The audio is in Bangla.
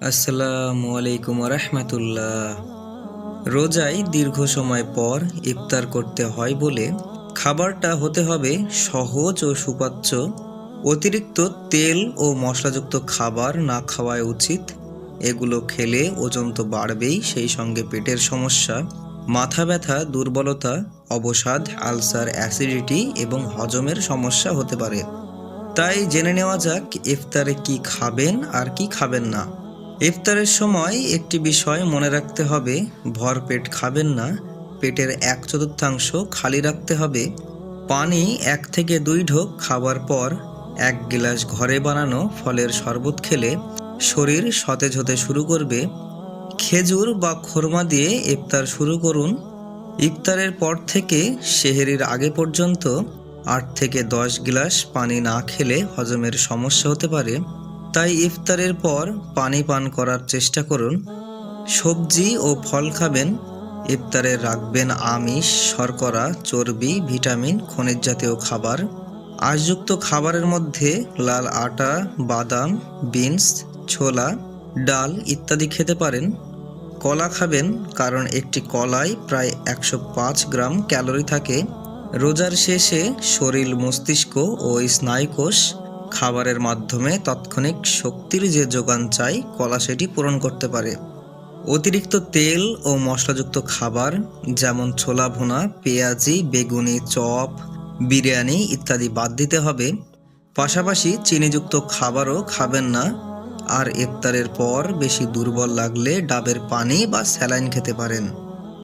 আসসালামু আলাইকুম রহমতুল্লাহ। রোজায় দীর্ঘ সময় পর ইফতার করতে হয় বলে খাবারটা হতে হবে সহজ ও সুপাচ্য। অতিরিক্ত তেল ও মশলাযুক্ত খাবার না খাওয়াই উচিত। এগুলো খেলে ওজন তো বাড়বেই, সেই সঙ্গে পেটের সমস্যা, মাথা ব্যথা, দুর্বলতা, অবসাদ, আলসার, অ্যাসিডিটি এবং হজমের সমস্যা হতে পারে। তাই জেনে নেওয়া যাক ইফতারে কি খাবেন আর কি খাবেন না। ইফতারের সময় একটি বিষয় মনে রাখতে হবে, ভরপেট খাবেন না। পেটের 1/4 খালি রাখতে হবে। পানি 1 থেকে 2 ঢোক খাবার পর 1 গ্লাস ঘরে বানানো ফলের শরবত খেলে শরীর সতেজ হতে শুরু করবে। খেজুর বা খোরমা দিয়ে ইফতার শুরু করুন। ইফতারের পর থেকে সেহরির আগে পর্যন্ত 8 থেকে 10 গ্লাস পানি না খেলে হজমের সমস্যা হতে পারে। তাই ইফতারের পর পানি পান করার চেষ্টা করুন। সবজি ও ফল খাবেন। ইফতারে রাখবেন আমিষ, শর্করা, চর্বি, ভিটামিন, খনিজ জাতীয় খাবার। আঁশযুক্ত খাবারের মধ্যে লাল আটা, বাদাম, বিনস, ছোলা, ডাল ইত্যাদি খেতে পারেন। কলা খাবেন, কারণ একটি কলায় প্রায় 105 গ্রাম ক্যালোরি থাকে। রোজার শেষে শরীর, মস্তিষ্ক ও স্নায়ুকোষ খাবারের মাধ্যমে তাৎক্ষণিক শক্তির যে যোগান চাই, কলা সেটি পূরণ করতে পারে। অতিরিক্ত তেল ও মশলাযুক্ত খাবার যেমন ছোলা ভুনা, পেঁয়াজি, বেগুনি, চপ, বিরিয়ানি ইত্যাদি বাদ দিতে হবে। পাশাপাশি চিনিযুক্ত খাবারও খাবেন না। আর ইফতারের পর বেশি দুর্বল লাগলে ডাবের পানি বা স্যালাইন খেতে পারেন।